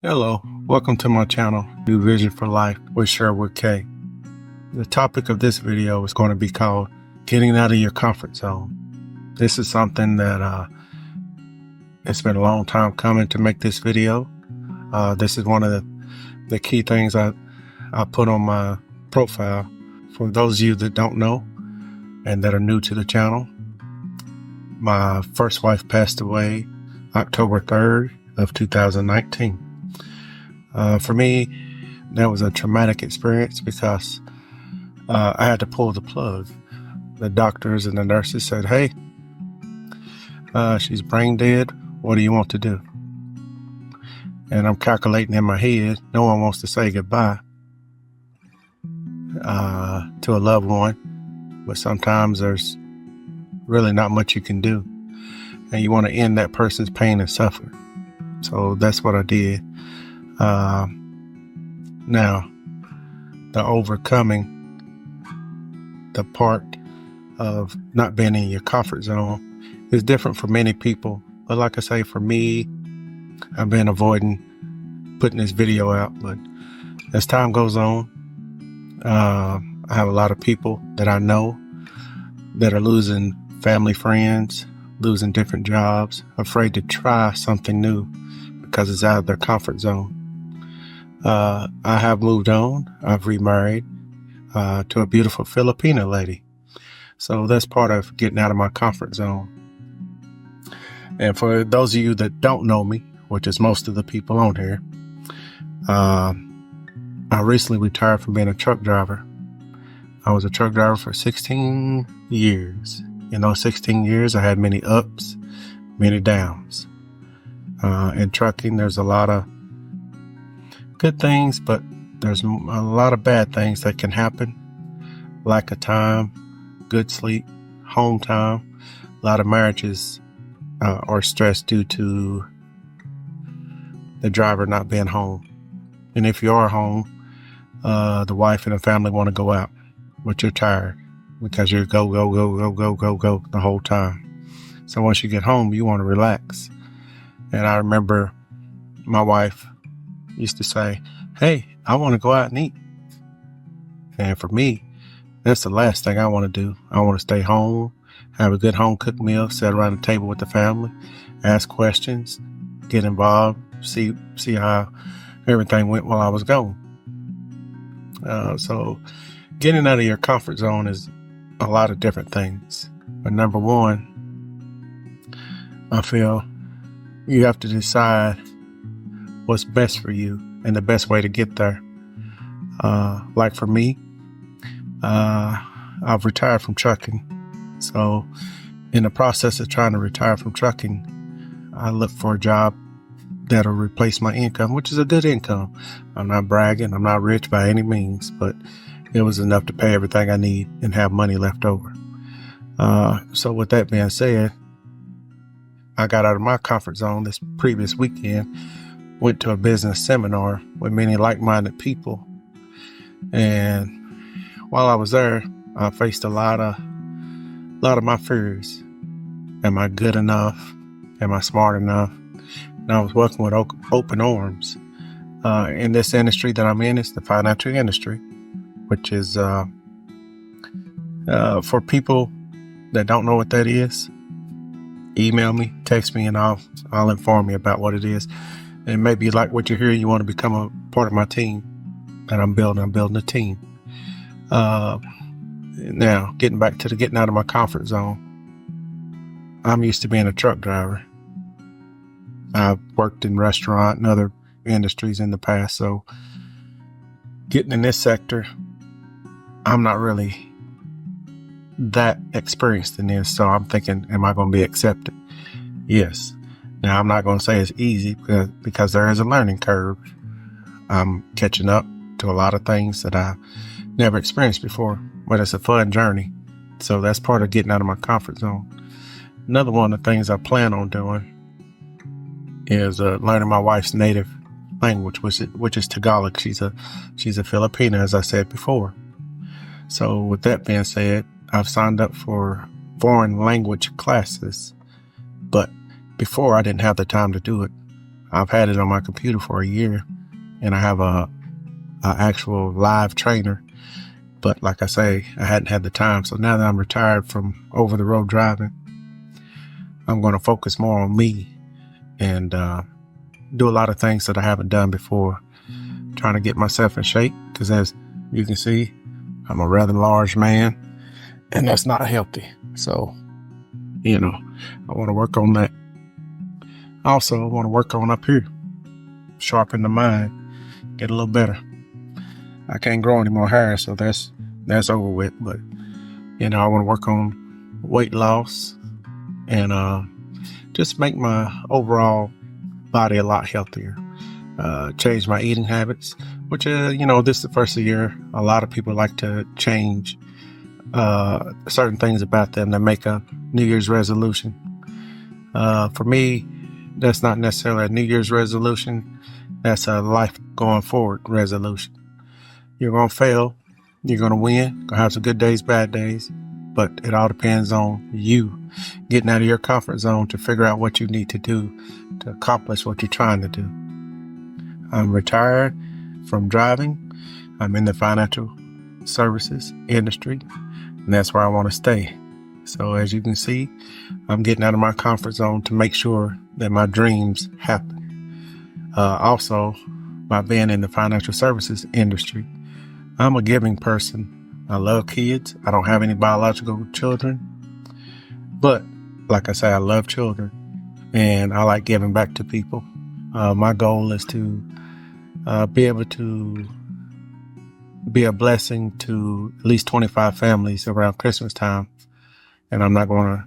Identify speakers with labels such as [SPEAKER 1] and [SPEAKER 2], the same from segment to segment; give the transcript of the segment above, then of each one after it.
[SPEAKER 1] Hello, welcome to my channel, New Vision for Life with Sherwood K. The topic of this video is going to be called Getting Out of Your Comfort Zone. This is something that it's been a long time coming to make this video. This is one of the key things I put on my profile. For those of you that don't know and that are new to the channel, my first wife passed away October 3rd of 2019. For me, that was a traumatic experience because I had to pull the plug. The doctors and the nurses said, "Hey, she's brain dead. What do you want to do?" And I'm calculating in my head, no one wants to say goodbye to a loved one, but sometimes there's really not much you can do, and you want to end that person's pain and suffering. So that's what I did. Now, the overcoming the part of not being in your comfort zone is different for many people. But like I say, for me, I've been avoiding putting this video out. But as time goes on, I have a lot of people that I know that are losing family, friends, losing different jobs, afraid to try something new because it's out of their comfort zone. I have moved on. I've remarried to a beautiful Filipina lady. So that's part of getting out of my comfort zone. And for those of you that don't know me, which is most of the people on here, I recently retired from being a truck driver. I was a truck driver for 16 years. In those 16 years, I had many ups, many downs. In trucking, there's a lot of good things, but there's a lot of bad things that can happen. Lack of time, good sleep, home time. A lot of marriages are stressed due to the driver not being home. And if you are home, the wife and the family want to go out, but you're tired because you're go the whole time. So once you get home, you want to relax. And I remember my wife used to say, "Hey, I want to go out and eat." And for me, that's the last thing I want to do. I want to stay home, have a good home cooked meal, sit around the table with the family, ask questions, get involved, see how everything went while I was gone. So getting out of your comfort zone is a lot of different things. But number one, I feel you have to decide what's best for you and the best way to get there. Like for me, I've retired from trucking. So in the process of trying to retire from trucking, I looked for a job that'll replace my income, which is a good income. I'm not bragging. I'm not rich by any means, but it was enough to pay everything I need and have money left over. So with that being said, I got out of my comfort zone this previous weekend, went to a business seminar with many like-minded people. And while I was there, I faced a lot of my fears. Am I good enough? Am I smart enough? And I was working with open arms. In this industry that I'm in, it's the financial industry, which is for people that don't know what that is. Email me, text me, and I'll inform you about what it is. And maybe you like what you hear, you want to become a part of my team that I'm building. I'm building a team. Now, getting back to getting out of my comfort zone. I'm used to being a truck driver. I've worked in restaurant and other industries in the past, so getting in this sector, I'm not really that experienced in this. So I'm thinking, am I going to be accepted? Yes. Now, I'm not going to say it's easy because there is a learning curve. I'm catching up to a lot of things that I never experienced before, but it's a fun journey. So that's part of getting out of my comfort zone. Another one of the things I plan on doing is learning my wife's native language, which is Tagalog. She's a Filipina, as I said before. So with that being said, I've signed up for foreign language classes, but before I didn't have the time to do it. I've had it on my computer for a year, and I have a actual live trainer. But like I say, I hadn't had the time. So now that I'm retired from over the road driving, I'm going to focus more on me and do a lot of things that I haven't done before, trying to get myself in shape. Because as you can see, I'm a rather large man, and that's not healthy. So, I want to work on that. Also, I want to work on up here, sharpen the mind, get a little better. I can't grow any more hair, so that's over with. But, I want to work on weight loss and just make my overall body a lot healthier. Change my eating habits, which, this is the first of the year. A lot of people like to change certain things about them that make a New Year's resolution. For me, that's not necessarily a New Year's resolution. That's a life going forward resolution. You're going to fail. You're going to win. Going to have some good days, bad days. But it all depends on you getting out of your comfort zone to figure out what you need to do to accomplish what you're trying to do. I'm retired from driving. I'm in the financial services industry, and that's where I want to stay. So as you can see, I'm getting out of my comfort zone to make sure that my dreams happen. Also, by being in the financial services industry, I'm a giving person. I love kids. I don't have any biological children, but like I say, I love children, and I like giving back to people. My goal is to be able to be a blessing to at least 25 families around Christmas time. And I'm not going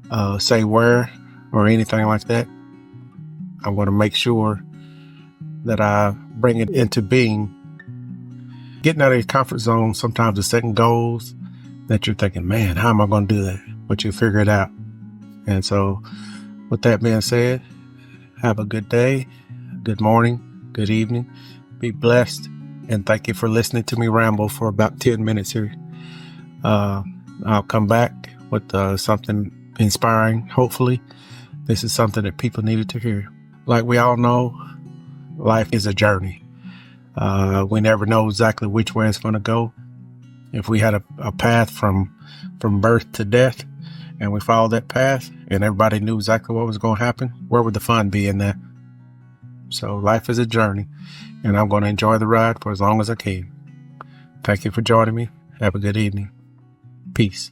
[SPEAKER 1] to say where or anything like that. I'm going to make sure that I bring it into being. Getting out of your comfort zone, sometimes is setting goals that you're thinking, man, how am I going to do that? But you figure it out. And so with that being said, have a good day, good morning, good evening, be blessed. And thank you for listening to me ramble for about 10 minutes here. I'll come back with something inspiring. Hopefully, this is something that people needed to hear. Like we all know, life is a journey. We never know exactly which way it's going to go. If we had a path from birth to death, and we followed that path, and everybody knew exactly what was going to happen, where would the fun be in that? So life is a journey, and I'm going to enjoy the ride for as long as I can. Thank you for joining me. Have a good evening. Peace.